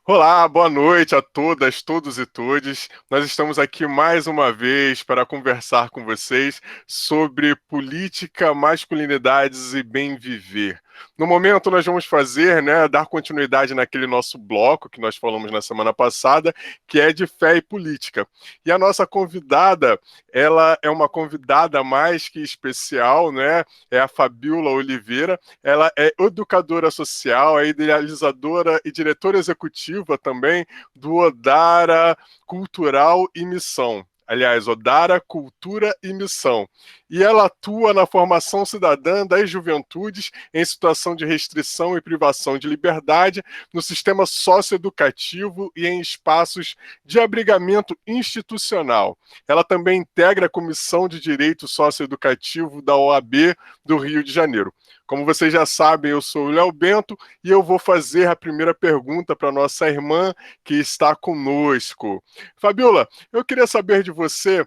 Olá, boa noite a todas, todos e todes. Nós estamos aqui mais uma vez para conversar com vocês sobre política, masculinidades e bem viver. No momento, nós vamos fazer, dar continuidade naquele nosso bloco que nós falamos na semana passada, que é de fé e política. E a nossa convidada, ela é uma convidada mais que especial, né? É a Fabíola Oliveira. Ela é educadora social, é idealizadora e diretora executiva também do Odara Cultural e Missão. Aliás, Odara Cultura e Missão. E ela atua na formação cidadã das juventudes em situação de restrição e privação de liberdade no sistema socioeducativo e em espaços de abrigamento institucional. Ela também integra a Comissão de Direito Socioeducativo da OAB do Rio de Janeiro. Como vocês já sabem, eu sou o Léo Bento e eu vou fazer a primeira pergunta para nossa irmã que está conosco. Fabiola, eu queria saber de você,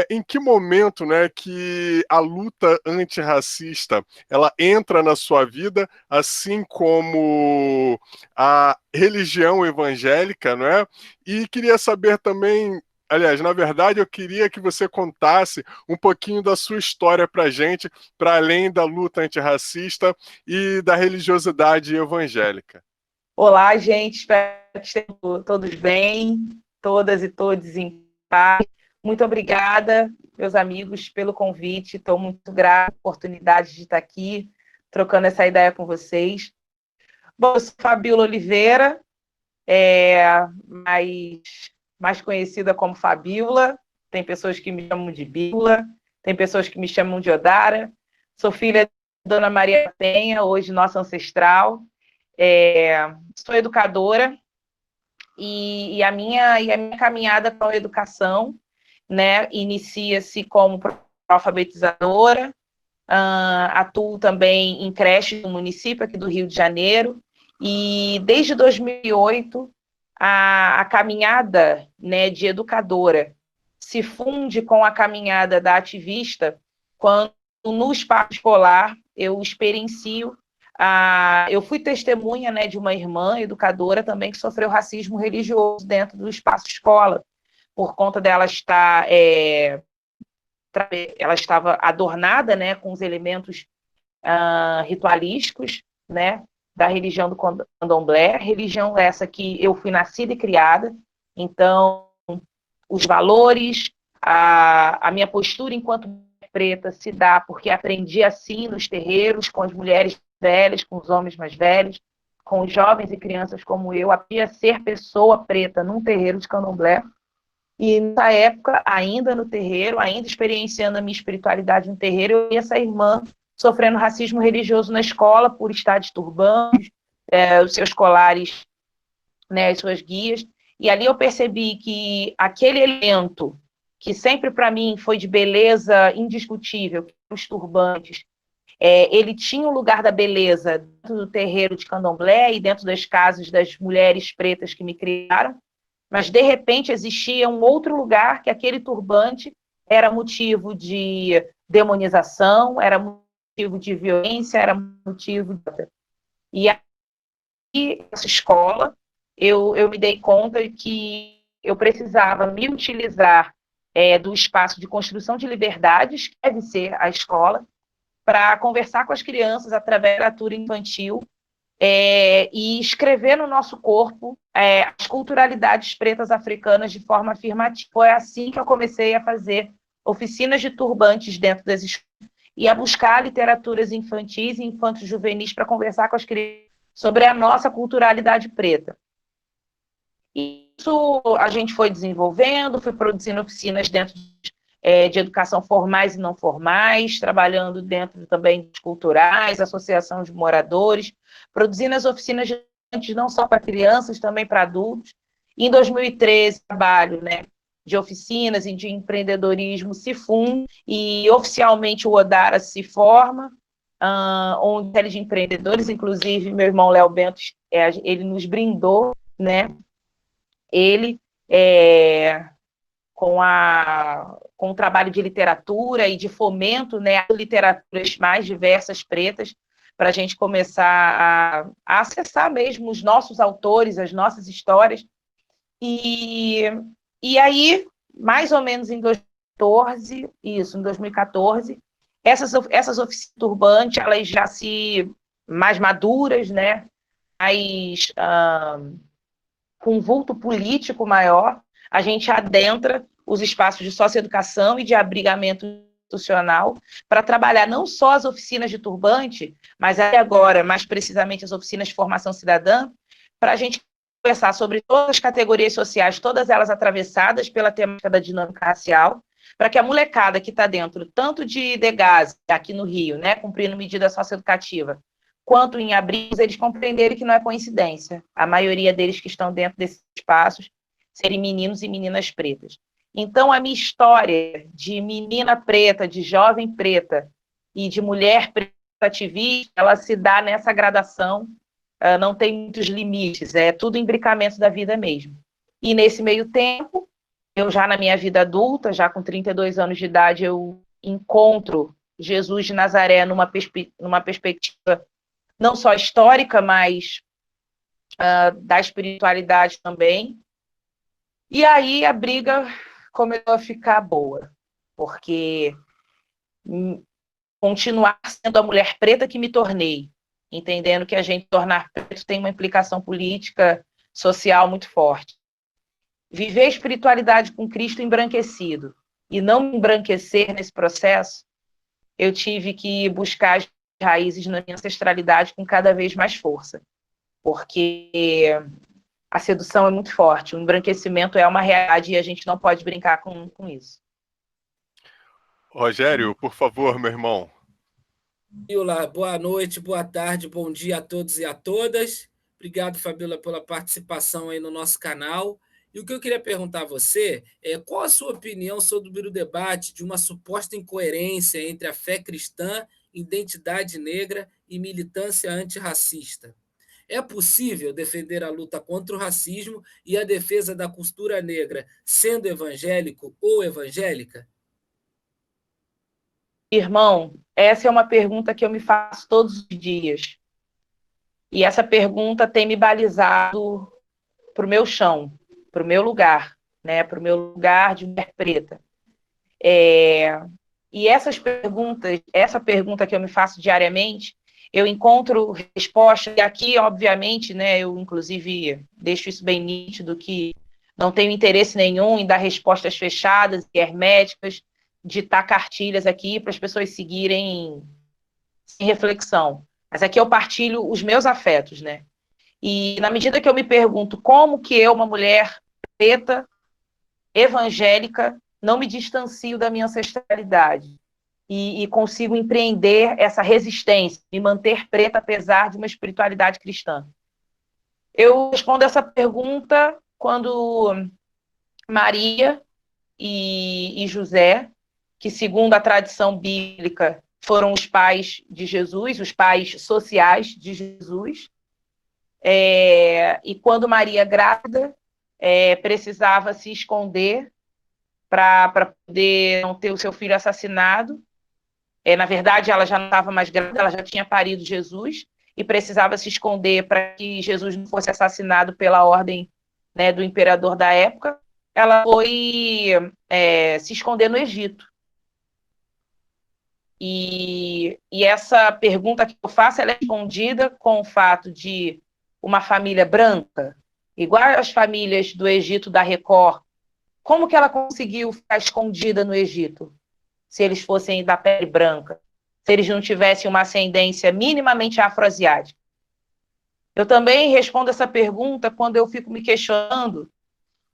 em que momento, que a luta antirracista ela entra na sua vida, assim como a religião evangélica, não é? E queria saber também. Aliás, na verdade, eu queria que você contasse um pouquinho da sua história para a gente, para além da luta antirracista e da religiosidade evangélica. Olá, gente, espero que estejam todos bem, todas e todos em paz. Muito obrigada, meus amigos, pelo convite. Estou muito grata pela oportunidade de estar aqui trocando essa ideia com vocês. Bom, eu sou Fabíola Oliveira, mais, mais conhecida como Fabíola. Tem pessoas que me chamam de Bíblia, tem pessoas que me chamam de Odara. Sou filha da Dona Maria Penha, hoje nossa ancestral. Sou educadora e a minha caminhada para a educação, né, inicia-se como alfabetizadora, atuo também em creche no município aqui do Rio de Janeiro, e desde 2008 a caminhada, né, de educadora se funde com a caminhada da ativista, quando no espaço escolar eu experiencio eu fui testemunha, né, de uma irmã educadora também que sofreu racismo religioso dentro do espaço escola, por conta dela estar ela estava adornada, né, com os elementos ritualísticos, né, da religião do candomblé, religião essa que eu fui nascida e criada. Então os valores, a minha postura enquanto preta se dá porque aprendi assim nos terreiros, com as mulheres velhas, com os homens mais velhos, com os jovens e crianças como eu, aprendi a ser pessoa preta num terreiro de candomblé. E nessa época, ainda no terreiro, ainda experienciando a minha espiritualidade no terreiro, eu vi essa irmã sofrendo racismo religioso na escola por estar de turbantes, os seus colares, né, as suas guias. E ali eu percebi que aquele elemento que sempre para mim foi de beleza indiscutível, os turbantes, ele tinha o lugar da beleza dentro do terreiro de candomblé e dentro das casas das mulheres pretas que me criaram, mas de repente existia um outro lugar que aquele turbante era motivo de demonização, era motivo de violência, era motivo de... E aí, essa escola, eu me dei conta que eu precisava me utilizar do espaço de construção de liberdades, que deve ser a escola, para conversar com as crianças através da literatura infantil e escrever no nosso corpo as culturalidades pretas africanas de forma afirmativa. Foi assim que eu comecei a fazer oficinas de turbantes dentro das escolas e a buscar literaturas infantis e infantos juvenis para conversar com as crianças sobre a nossa culturalidade preta. Isso a gente foi desenvolvendo, fui produzindo oficinas dentro de educação formais e não formais, trabalhando dentro também de culturais, associação de moradores, produzindo as oficinas de não só para crianças, também para adultos. Em 2013, trabalho, né, de oficinas e de empreendedorismo se funde e oficialmente o Odara se forma, onde série de empreendedores, inclusive meu irmão Léo Bento, ele nos brindou, né, ele com o trabalho de literatura e de fomento, né, a literaturas mais diversas pretas, para a gente começar a acessar mesmo os nossos autores, as nossas histórias. E aí, mais ou menos em 2014, em 2014, essas oficinas turbantes, elas já mais maduras, né? Mais com um vulto político maior, a gente adentra os espaços de socioeducação e de abrigamento institucional para trabalhar não só as oficinas de turbante, mas agora, mais precisamente, as oficinas de formação cidadã, para a gente conversar sobre todas as categorias sociais, todas elas atravessadas pela temática da dinâmica racial, para que a molecada que está dentro, tanto de Degás, aqui no Rio, né, cumprindo medida socioeducativa, quanto em abrigos, eles compreenderem que não é coincidência a maioria deles que estão dentro desses espaços serem meninos e meninas pretas. Então, a minha história de menina preta, de jovem preta e de mulher preta ativista, ela se dá nessa gradação, não tem muitos limites, é tudo imbricamento da vida mesmo. E nesse meio tempo, eu já na minha vida adulta, já com 32 anos de idade, eu encontro Jesus de Nazaré numa perspectiva não só histórica, mas da espiritualidade também. E aí a briga começou a ficar boa, porque continuar sendo a mulher preta que me tornei, entendendo que a gente tornar preto tem uma implicação política, social muito forte. Viver a espiritualidade com Cristo embranquecido e não me embranquecer nesse processo, eu tive que buscar as raízes na minha ancestralidade com cada vez mais força, porque a sedução é muito forte, o embranquecimento é uma realidade e a gente não pode brincar com isso. Rogério, por favor, meu irmão. Olá, boa noite, boa tarde, bom dia a todos e a todas. Obrigado, Fabíola, pela participação aí no nosso canal. E o que eu queria perguntar a você é qual a sua opinião sobre o debate de uma suposta incoerência entre a fé cristã, identidade negra e militância antirracista? É possível defender a luta contra o racismo e a defesa da cultura negra sendo evangélico ou evangélica? Irmão, essa é uma pergunta que eu me faço todos os dias. E essa pergunta tem me balizado para o meu chão, para o meu lugar, né? Para o meu lugar de mulher preta. E essa pergunta que eu me faço diariamente, eu encontro respostas, e aqui, obviamente, né, eu, inclusive, deixo isso bem nítido, que não tenho interesse nenhum em dar respostas fechadas e herméticas, ditar cartilhas aqui para as pessoas seguirem sem reflexão. Mas aqui eu partilho os meus afetos, né? E na medida que eu me pergunto como que eu, uma mulher preta, evangélica, não me distancio da minha ancestralidade e consigo empreender essa resistência, me manter preta apesar de uma espiritualidade cristã. Eu respondo essa pergunta quando Maria e José, que segundo a tradição bíblica foram os pais de Jesus, os pais sociais de Jesus, e quando Maria grávida precisava se esconder para poder não ter o seu filho assassinado. Na verdade, ela já não estava mais grávida, ela já tinha parido Jesus e precisava se esconder para que Jesus não fosse assassinado pela ordem, né, do imperador da época. Ela foi se esconder no Egito. E essa pergunta que eu faço, ela é respondida com o fato de uma família branca, igual as famílias do Egito da Record, como que ela conseguiu ficar escondida no Egito? Se eles fossem da pele branca, se eles não tivessem uma ascendência minimamente afroasiática. Eu também respondo essa pergunta quando eu fico me questionando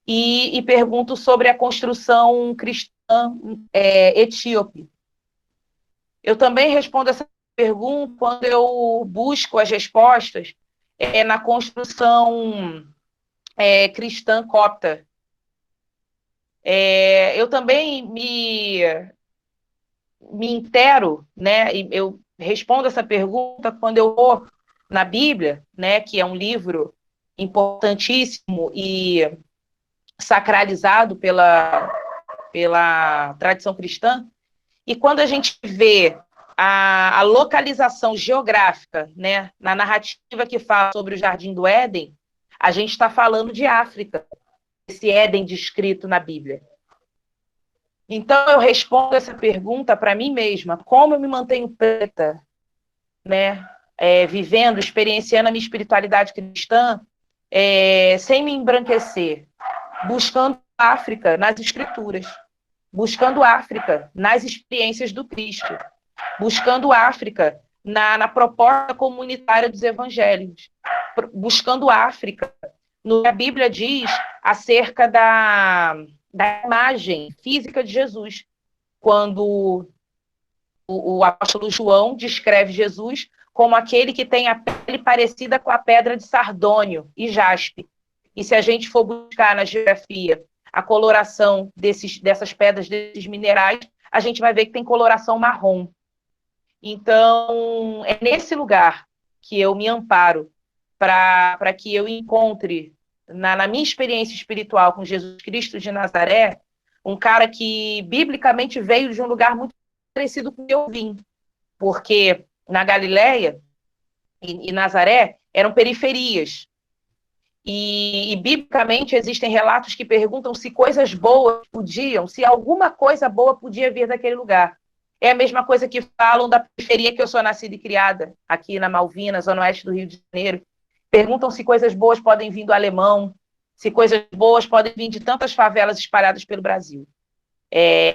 e pergunto sobre a construção cristã etíope. Eu também respondo essa pergunta quando eu busco as respostas na construção cristã copta. Eu também me intero, né? E eu respondo essa pergunta quando eu vou na Bíblia, né? Que é um livro importantíssimo e sacralizado pela tradição cristã. E quando a gente vê a localização geográfica, né, na narrativa que fala sobre o Jardim do Éden, a gente está falando de África, esse Éden descrito na Bíblia. Então, eu respondo essa pergunta para mim mesma: como eu me mantenho preta, né, vivendo, experienciando a minha espiritualidade cristã, sem me embranquecer, buscando África nas Escrituras, buscando África nas experiências do Cristo, buscando África na proposta comunitária dos evangelhos, buscando África no que a Bíblia diz acerca da imagem física de Jesus, quando o apóstolo João descreve Jesus como aquele que tem a pele parecida com a pedra de sardônio e jaspe. E se a gente for buscar na geografia a coloração dessas pedras, desses minerais, a gente vai ver que tem coloração marrom. Então, é nesse lugar que eu me amparo para que eu encontre, na minha experiência espiritual com Jesus Cristo de Nazaré, um cara que, biblicamente, veio de um lugar muito parecido com o que eu vim. Porque na Galileia e Nazaré eram periferias. E, biblicamente, existem relatos que perguntam se coisas boas se alguma coisa boa podia vir daquele lugar. É a mesma coisa que falam da periferia que eu sou nascida e criada, aqui na Malvinas, zona oeste do Rio de Janeiro. Perguntam se coisas boas podem vir do Alemão, se coisas boas podem vir de tantas favelas espalhadas pelo Brasil.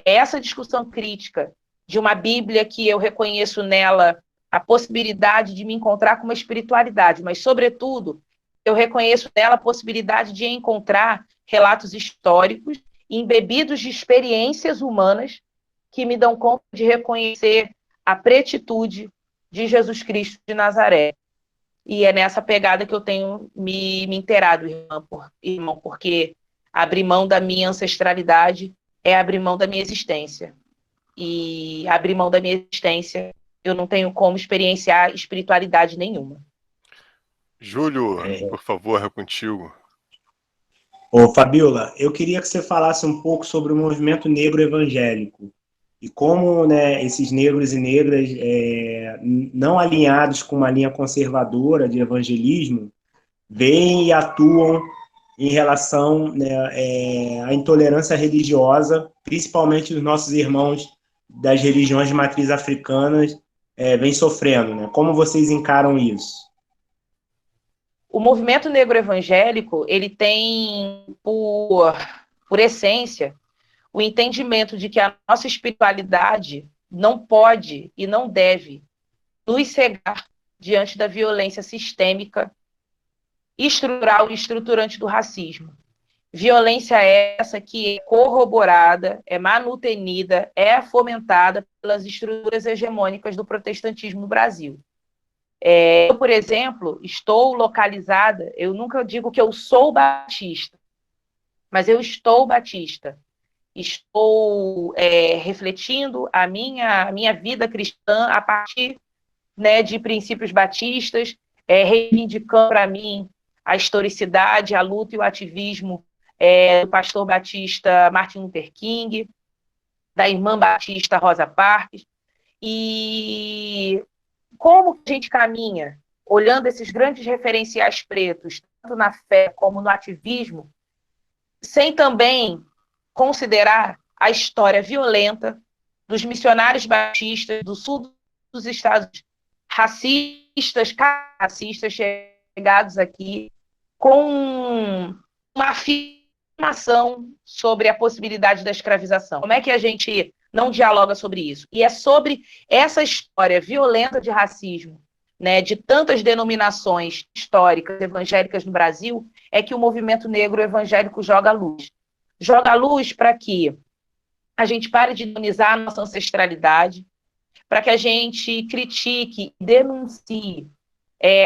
Essa discussão crítica de uma Bíblia que eu reconheço nela a possibilidade de me encontrar com uma espiritualidade, mas, sobretudo, eu reconheço nela a possibilidade de encontrar relatos históricos embebidos de experiências humanas que me dão conta de reconhecer a pretitude de Jesus Cristo de Nazaré. E é nessa pegada que eu tenho me inteirado, irmão, porque abrir mão da minha ancestralidade é abrir mão da minha existência. E abrir mão da minha existência, eu não tenho como experienciar espiritualidade nenhuma. Júlio, por favor, é contigo. Ô, Fabiola, eu queria que você falasse um pouco sobre o movimento negro evangélico e como, né, esses negros e negras não alinhados com uma linha conservadora de evangelismo veem e atuam em relação, né, à intolerância religiosa, principalmente os nossos irmãos das religiões de matriz africanas vêm sofrendo, né? Como vocês encaram isso? O movimento negro evangélico, ele tem por essência o entendimento de que a nossa espiritualidade não pode e não deve nos cegar diante da violência sistêmica, estrutural e estruturante do racismo. Violência essa que é corroborada, é manutenida, é fomentada pelas estruturas hegemônicas do protestantismo no Brasil. Eu, por exemplo, estou localizada, eu nunca digo que eu sou batista, mas eu estou batista. Estou refletindo a minha vida cristã a partir, né, de princípios batistas, reivindicando para mim a historicidade, a luta e o ativismo do pastor batista Martin Luther King, da irmã batista Rosa Parks. E como a gente caminha, olhando esses grandes referenciais pretos, tanto na fé como no ativismo, sem também considerar a história violenta dos missionários batistas do sul dos Estados, racistas chegados aqui, com uma afirmação sobre a possibilidade da escravização. Como é que a gente não dialoga sobre isso? E é sobre essa história violenta de racismo, né, de tantas denominações históricas evangélicas no Brasil, é que o movimento negro evangélico joga a luz. Joga a luz para que a gente pare de demonizar a nossa ancestralidade, para que a gente critique e denuncie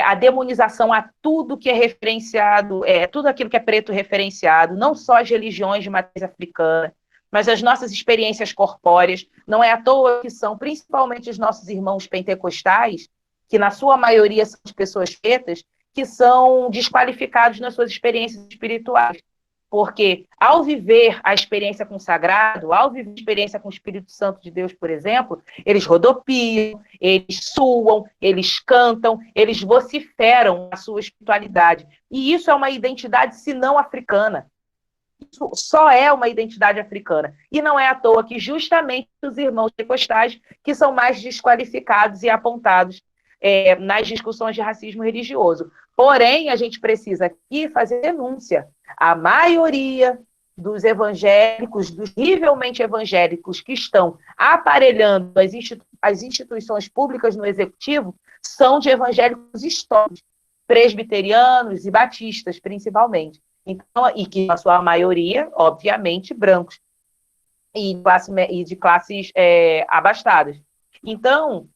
a demonização a tudo que é referenciado, tudo aquilo que é preto referenciado, não só as religiões de matriz africana, mas as nossas experiências corpóreas. Não é à toa que são principalmente os nossos irmãos pentecostais, que na sua maioria são as pessoas pretas, que são desqualificados nas suas experiências espirituais. Porque ao viver a experiência com o sagrado, ao viver a experiência com o Espírito Santo de Deus, por exemplo, eles rodopiam, eles suam, eles cantam, eles vociferam a sua espiritualidade. E isso é uma identidade, se não africana. Isso só é uma identidade africana. E não é à toa que justamente os irmãos pentecostais que são mais desqualificados e apontados nas discussões de racismo religioso. Porém, a gente precisa aqui fazer denúncia. A maioria dos evangélicos, dos rivelmente evangélicos que estão aparelhando as instituições públicas no executivo, são de evangélicos históricos, presbiterianos e batistas, principalmente. Então, e que, na sua maioria, obviamente, brancos e de classes abastadas. Então,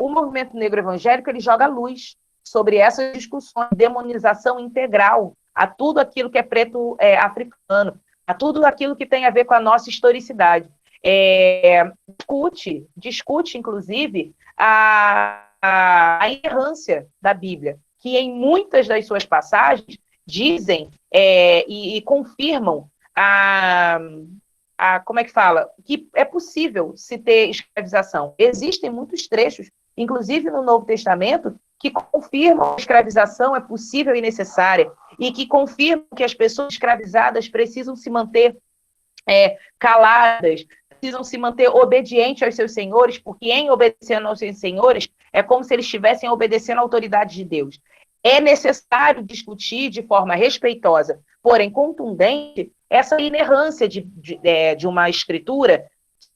o movimento negro evangélico ele joga luz sobre essas discussões, demonização integral a tudo aquilo que é preto africano, a tudo aquilo que tem a ver com a nossa historicidade. Discute, inclusive, a inerrância da Bíblia, que em muitas das suas passagens dizem e confirmam como é que fala? Que é possível se ter escravização. Existem muitos trechos, inclusive no Novo Testamento, que confirmam que a escravização é possível e necessária, e que confirmam que as pessoas escravizadas precisam se manter caladas, precisam se manter obedientes aos seus senhores, porque em obedecendo aos seus senhores, é como se eles estivessem obedecendo à autoridade de Deus. É necessário discutir de forma respeitosa, porém contundente, essa inerrância de uma escritura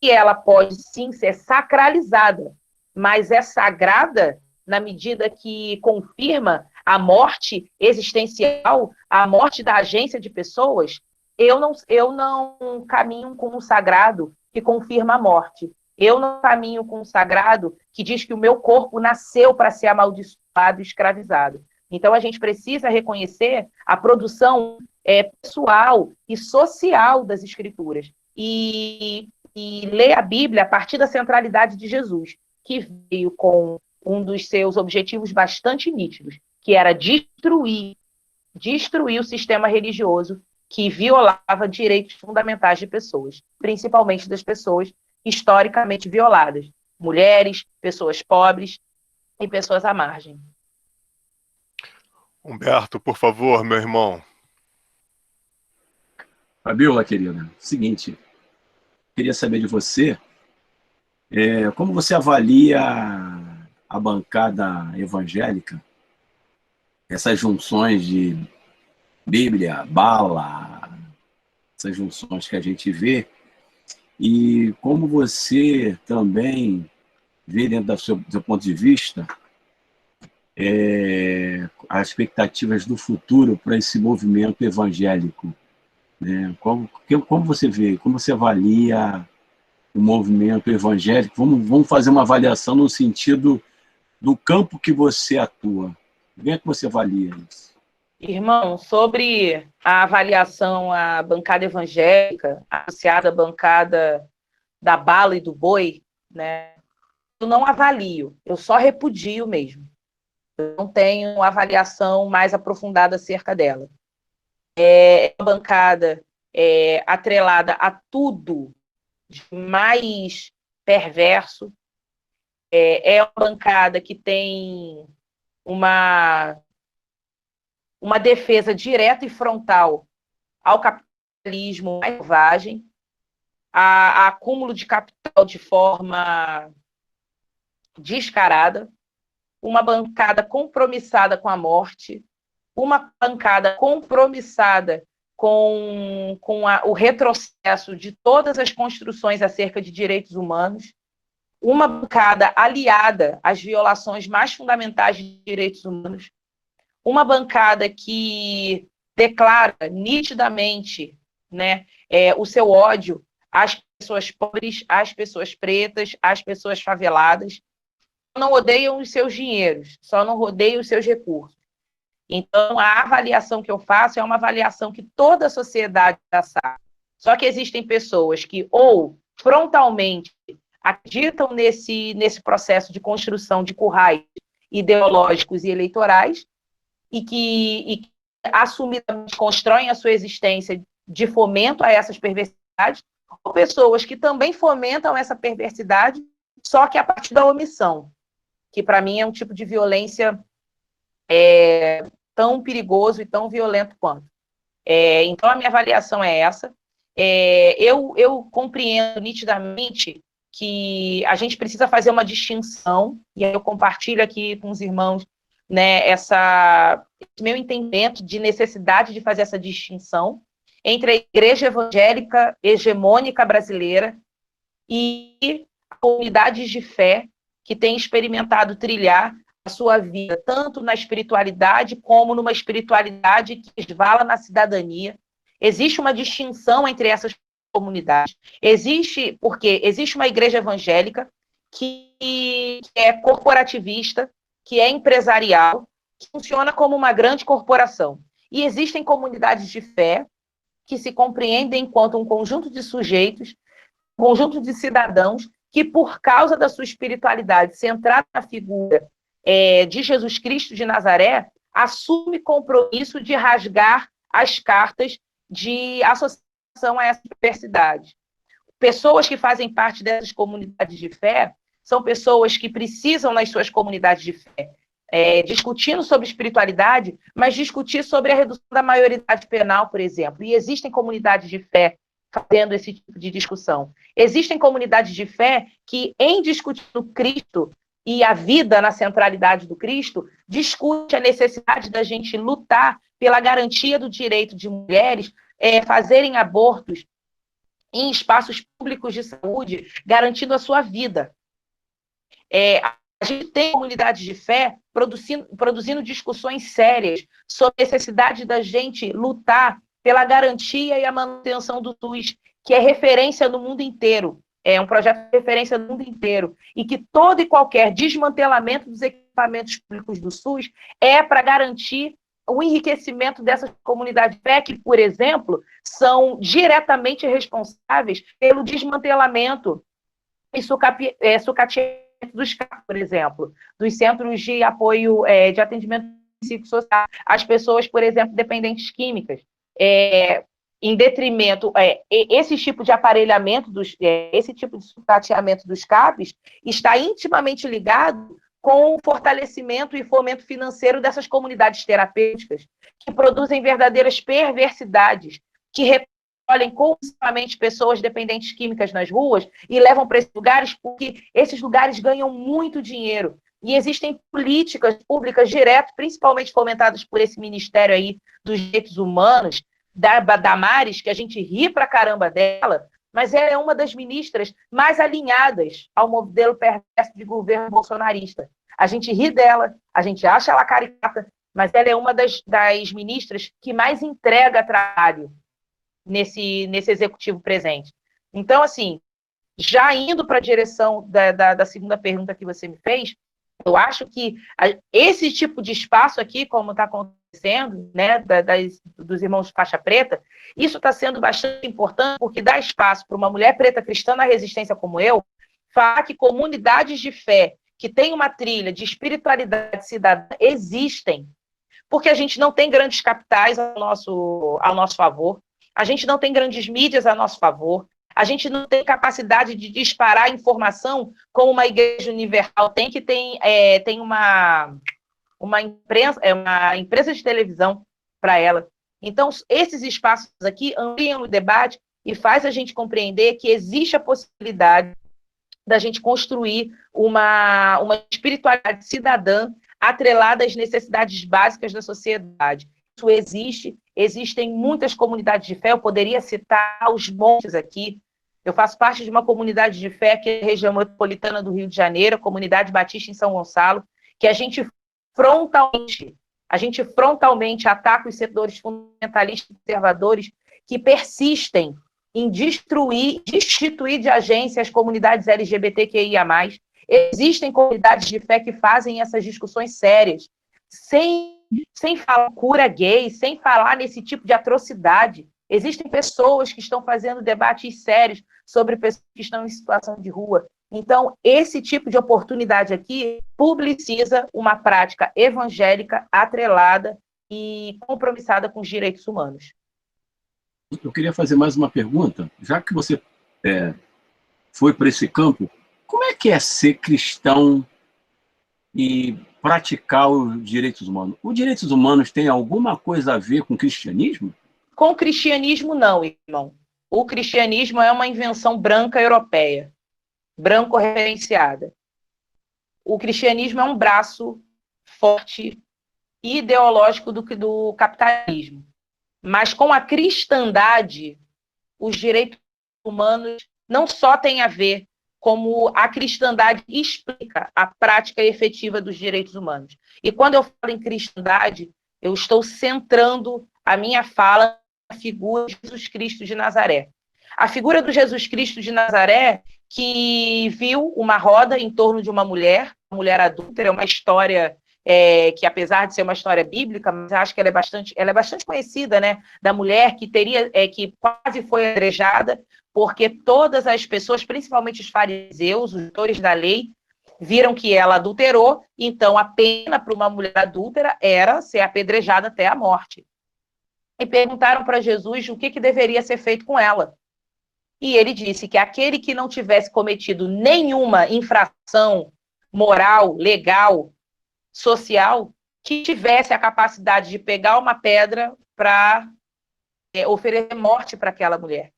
que ela pode sim ser sacralizada, mas é sagrada na medida que confirma a morte existencial, a morte da agência de pessoas. Eu não caminho com um sagrado que confirma a morte. Eu não caminho com um sagrado que diz que o meu corpo nasceu para ser amaldiçoado e escravizado. Então, a gente precisa reconhecer a produção pessoal e social das escrituras e ler a Bíblia a partir da centralidade de Jesus, que veio com um dos seus objetivos bastante nítidos, que era destruir o sistema religioso que violava direitos fundamentais de pessoas, principalmente das pessoas historicamente violadas, mulheres, pessoas pobres e pessoas à margem. Humberto, por favor, meu irmão. Fabiola, querida, seguinte, queria saber de você, como você avalia a bancada evangélica, essas junções de Bíblia, bala, essas junções que a gente vê, e como você também vê dentro do seu ponto de vista as expectativas do futuro para esse movimento evangélico, né? Como você vê, como você avalia o movimento evangélico? Vamos fazer uma avaliação no sentido do campo que você atua. Como é que você avalia isso? Irmão, sobre a avaliação à bancada evangélica, associada à bancada da bala e do boi, né? Eu não avalio, eu só repudio mesmo. Eu não tenho uma avaliação mais aprofundada acerca dela. É uma bancada atrelada a tudo de mais perverso. É uma bancada que tem uma defesa direta e frontal ao capitalismo mais selvagem, a acúmulo de capital de forma descarada, uma bancada compromissada com a morte, uma bancada compromissada com o retrocesso de todas as construções acerca de direitos humanos, uma bancada aliada às violações mais fundamentais de direitos humanos, uma bancada que declara nitidamente, né, o seu ódio às pessoas pobres, às pessoas pretas, às pessoas faveladas. Não odeiam os seus dinheiros, só não odeiam os seus recursos. Então, a avaliação que eu faço é uma avaliação que toda a sociedade já sabe. Só que existem pessoas que, ou frontalmente, acreditam nesse processo de construção de currais ideológicos e eleitorais, e que assumidamente constroem a sua existência de fomento a essas perversidades, ou pessoas que também fomentam essa perversidade, só que a partir da omissão, que para mim é um tipo de violência tão perigoso e tão violento quanto. Então, a minha avaliação é essa. Eu compreendo nitidamente que a gente precisa fazer uma distinção, e eu compartilho aqui com os irmãos, né, esse meu entendimento de necessidade de fazer essa distinção entre a igreja evangélica hegemônica brasileira e comunidades de fé que têm experimentado trilhar a sua vida, tanto na espiritualidade como numa espiritualidade que resvala na cidadania. Existe uma distinção entre essas comunidades. Porque existe uma igreja evangélica que é corporativista, que é empresarial, que funciona como uma grande corporação. E existem comunidades de fé que se compreendem enquanto um conjunto de sujeitos, um conjunto de cidadãos que, por causa da sua espiritualidade centrada na figura de Jesus Cristo de Nazaré, assume compromisso de rasgar as cartas de associação a essa diversidade. Pessoas que fazem parte dessas comunidades de fé são pessoas que precisam, nas suas comunidades de fé, discutindo sobre espiritualidade, mas discutir sobre a redução da maioridade penal, por exemplo. E existem comunidades de fé fazendo esse tipo de discussão. Existem comunidades de fé que, em discutindo Cristo e a vida na centralidade do Cristo, discute a necessidade da gente lutar pela garantia do direito de mulheres fazerem abortos em espaços públicos de saúde, garantindo a sua vida. A gente tem comunidades de fé produzindo discussões sérias sobre a necessidade da gente lutar pela garantia e a manutenção do SUS, que é referência no mundo inteiro. É um projeto de referência no mundo inteiro. E que todo e qualquer desmantelamento dos equipamentos públicos do SUS é para garantir o enriquecimento dessas comunidades de fé, que, por exemplo, são diretamente responsáveis pelo desmantelamento e sucateamento dos CAP, por exemplo, dos centros de apoio de atendimento psicossocial, às pessoas, por exemplo, dependentes químicas, em detrimento, esse tipo de aparelhamento, esse tipo de sucateamento dos CAPs está intimamente ligado com o fortalecimento e fomento financeiro dessas comunidades terapêuticas, que produzem verdadeiras perversidades, que recolhem compulsivamente pessoas dependentes químicas nas ruas e levam para esses lugares, porque esses lugares ganham muito dinheiro. E existem políticas públicas diretas, principalmente fomentadas por esse Ministério aí dos Direitos Humanos, da Damares, que a gente ri pra caramba dela, mas ela é uma das ministras mais alinhadas ao modelo perverso de governo bolsonarista. A gente ri dela, a gente acha ela caricata, mas ela é uma das ministras que mais entrega trabalho nesse executivo presente. Então, assim, já indo para a direção da segunda pergunta que você me fez, eu acho que esse tipo de espaço aqui, como está acontecendo, né, dos irmãos de faixa preta, isso está sendo bastante importante, porque dá espaço para uma mulher preta cristã na resistência como eu, falar que comunidades de fé que têm uma trilha de espiritualidade cidadã existem, porque a gente não tem grandes capitais ao nosso favor, a gente não tem grandes mídias a nosso favor, a gente não tem capacidade de disparar informação como uma igreja universal tem, que tem uma empresa de televisão para ela. Então, esses espaços aqui ampliam o debate e faz a gente compreender que existe a possibilidade da gente construir uma espiritualidade cidadã atrelada às necessidades básicas da sociedade. Isso existe, existem muitas comunidades de fé, eu poderia citar aos montes aqui. Eu faço parte de uma comunidade de fé que é a região metropolitana do Rio de Janeiro, a comunidade batista em São Gonçalo, que a gente frontalmente ataca os setores fundamentalistas e conservadores que persistem em destituir de agência as comunidades LGBTQIA+. Existem comunidades de fé que fazem essas discussões sérias, sem falar cura gay, sem falar nesse tipo de atrocidade. Existem pessoas que estão fazendo debates sérios sobre pessoas que estão em situação de rua. Então, esse tipo de oportunidade aqui publiciza uma prática evangélica atrelada e compromissada com os direitos humanos. Eu queria fazer mais uma pergunta. Já que você foi para esse campo, como é ser cristão e praticar os direitos humanos? Os direitos humanos têm alguma coisa a ver com o cristianismo? Com o cristianismo, não, irmão. O cristianismo é uma invenção branca europeia, branco-referenciada. O cristianismo é um braço forte e ideológico do capitalismo. Mas com a cristandade, os direitos humanos não só têm a ver como a cristandade explica a prática efetiva dos direitos humanos. E quando eu falo em cristandade, eu estou centrando a minha fala na figura de Jesus Cristo de Nazaré. A figura do Jesus Cristo de Nazaré, que viu uma roda em torno de uma mulher adúltera, é uma história que, apesar de ser uma história bíblica, mas acho que ela é bastante conhecida, né? Da mulher que quase foi apedrejada, porque todas as pessoas, principalmente os fariseus, os doutores da lei, viram que ela adulterou, então a pena para uma mulher adúltera era ser apedrejada até a morte. E perguntaram para Jesus o que deveria ser feito com ela. E ele disse que aquele que não tivesse cometido nenhuma infração moral, legal, social, que tivesse a capacidade de pegar uma pedra para oferecer morte para aquela mulher.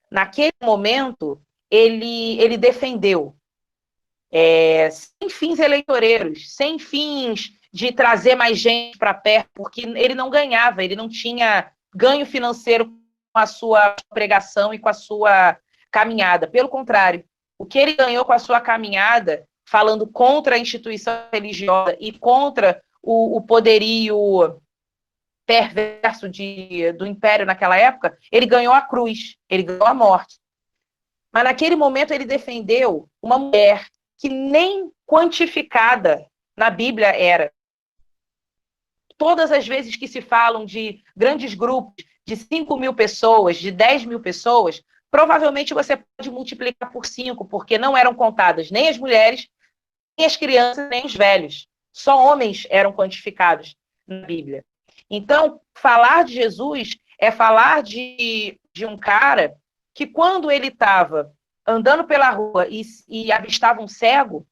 Naquele momento, ele defendeu, sem fins eleitoreiros, sem fins de trazer mais gente para perto, porque ele não ganhava, ele não tinha ganho financeiro com a sua pregação e com a sua caminhada. Pelo contrário, o que ele ganhou com a sua caminhada, falando contra a instituição religiosa e contra o poderio perverso do império naquela época, ele ganhou a cruz, ele ganhou a morte. Mas naquele momento ele defendeu uma mulher que nem quantificada na Bíblia era. Todas as vezes que se falam de grandes grupos, de 5.000 pessoas, de 10.000 pessoas, provavelmente você pode multiplicar por 5, porque não eram contadas nem as mulheres, nem as crianças, nem os velhos. Só homens eram quantificados na Bíblia. Então, falar de Jesus é falar de um cara que, quando ele estava andando pela rua e avistava um cego,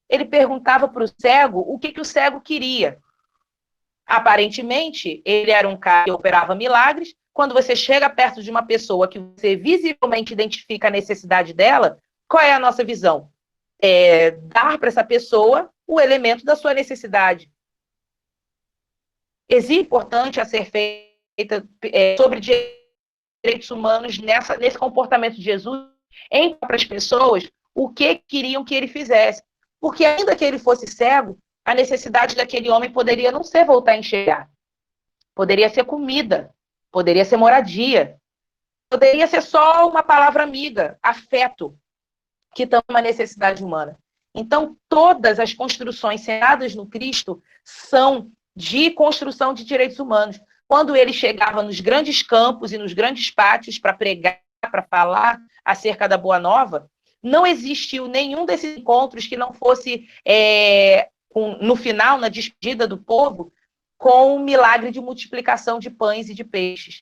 ele perguntava para o cego o que o cego queria. Aparentemente, ele era um cara que operava milagres. Quando você chega perto de uma pessoa que você visivelmente identifica a necessidade dela, qual é a nossa visão? Dar para essa pessoa o elemento da sua necessidade. Existe importante a ser feita sobre direitos humanos nesse comportamento de Jesus em para as pessoas o que queriam que ele fizesse. Porque ainda que ele fosse cego, a necessidade daquele homem poderia não ser voltar a enxergar. Poderia ser comida, poderia ser moradia, poderia ser só uma palavra amiga, afeto, que também é uma necessidade humana. Então, todas as construções sentadas no Cristo são de construção de direitos humanos. Quando ele chegava nos grandes campos e nos grandes pátios para pregar, para falar acerca da Boa Nova, não existiu nenhum desses encontros que não fosse, no final, na despedida do povo, com um milagre de multiplicação de pães e de peixes.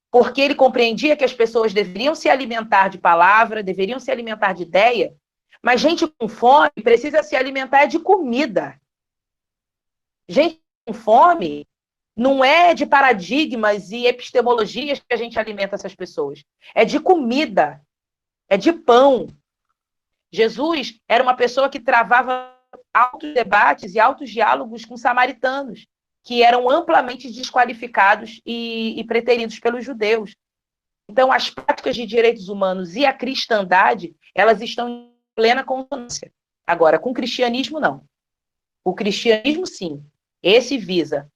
Porque ele compreendia que as pessoas deveriam se alimentar de palavra, deveriam se alimentar de ideia, mas gente com fome precisa se alimentar de comida. Gente com fome não é de paradigmas e epistemologias que a gente alimenta essas pessoas. É de comida, é de pão. Jesus era uma pessoa que travava altos debates e altos diálogos com samaritanos, que eram amplamente desqualificados e preteridos pelos judeus. Então, as práticas de direitos humanos e a cristandade, elas estão em plena consonância. Agora, com o cristianismo, não. O cristianismo, sim. Esse visa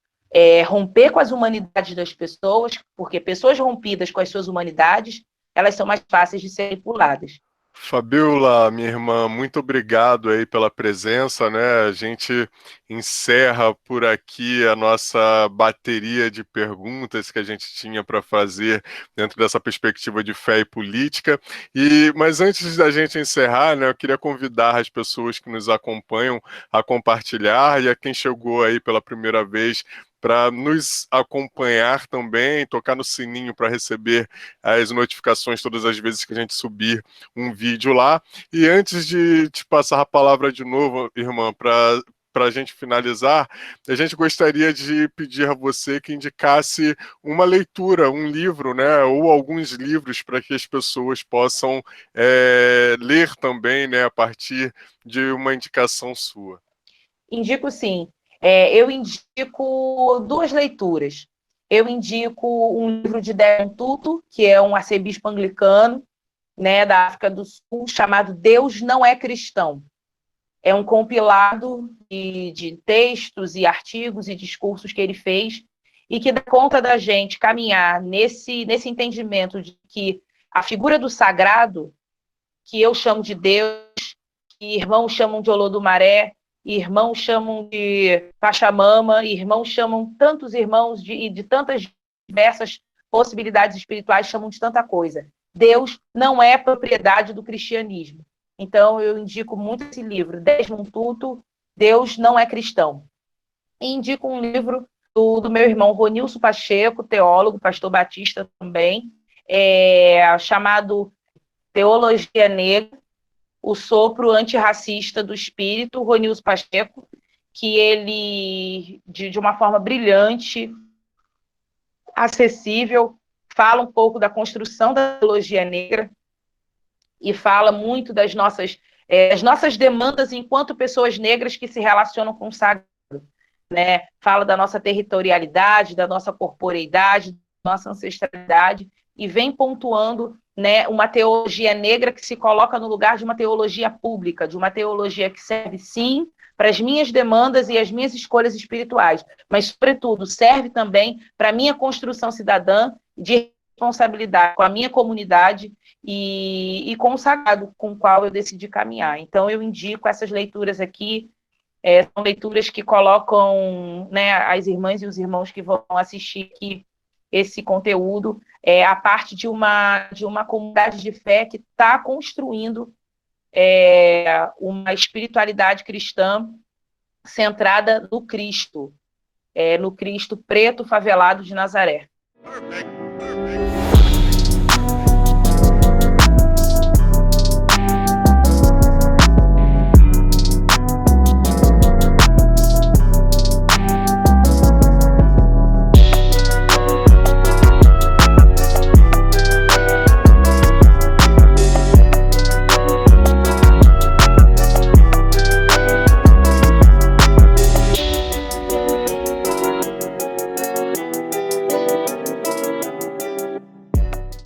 romper com as humanidades das pessoas, porque pessoas rompidas com as suas humanidades, elas são mais fáceis de serem puladas. Fabiola, minha irmã, muito obrigado aí pela presença, né? A gente encerra por aqui a nossa bateria de perguntas que a gente tinha para fazer dentro dessa perspectiva de fé e política. Mas antes da gente encerrar, né, eu queria convidar as pessoas que nos acompanham a compartilhar e a quem chegou aí pela primeira vez para nos acompanhar também, tocar no sininho para receber as notificações todas as vezes que a gente subir um vídeo lá. E antes de te passar a palavra de novo, irmã, para a gente finalizar, a gente gostaria de pedir a você que indicasse uma leitura, um livro, né, ou alguns livros para que as pessoas possam ler também, né, a partir de uma indicação sua. Indico sim. Eu indico duas leituras. Eu indico um livro de Desmond Tutu, que é um arcebispo anglicano, né, da África do Sul, chamado Deus Não é Cristão. É um compilado de textos e artigos e discursos que ele fez e que dá conta da gente caminhar nesse entendimento de que a figura do sagrado, que eu chamo de Deus, que irmãos chamam de Olodumaré, irmãos chamam de Pachamama, irmãos chamam tantos irmãos de tantas diversas possibilidades espirituais, chamam de tanta coisa. Deus não é propriedade do cristianismo. Então, eu indico muito esse livro, Desmond Tutu, Deus Não é Cristão. E indico um livro do meu irmão Ronilson Pacheco, teólogo, pastor batista também, chamado Teologia Negra, o sopro antirracista do espírito, Ronilson Pacheco, que ele, de uma forma brilhante, acessível, fala um pouco da construção da teologia negra e fala muito das nossas demandas enquanto pessoas negras que se relacionam com o sagrado, né? Fala da nossa territorialidade, da nossa corporeidade, da nossa ancestralidade, e vem pontuando, né, uma teologia negra que se coloca no lugar de uma teologia pública, de uma teologia que serve, sim, para as minhas demandas e as minhas escolhas espirituais, mas, sobretudo, serve também para a minha construção cidadã de responsabilidade com a minha comunidade e com o sagrado com o qual eu decidi caminhar. Então, eu indico essas leituras aqui, são leituras que colocam, né, as irmãs e os irmãos que vão assistir aqui esse conteúdo, a parte de uma comunidade de fé que está construindo uma espiritualidade cristã centrada no Cristo preto favelado de Nazaré. Perfect.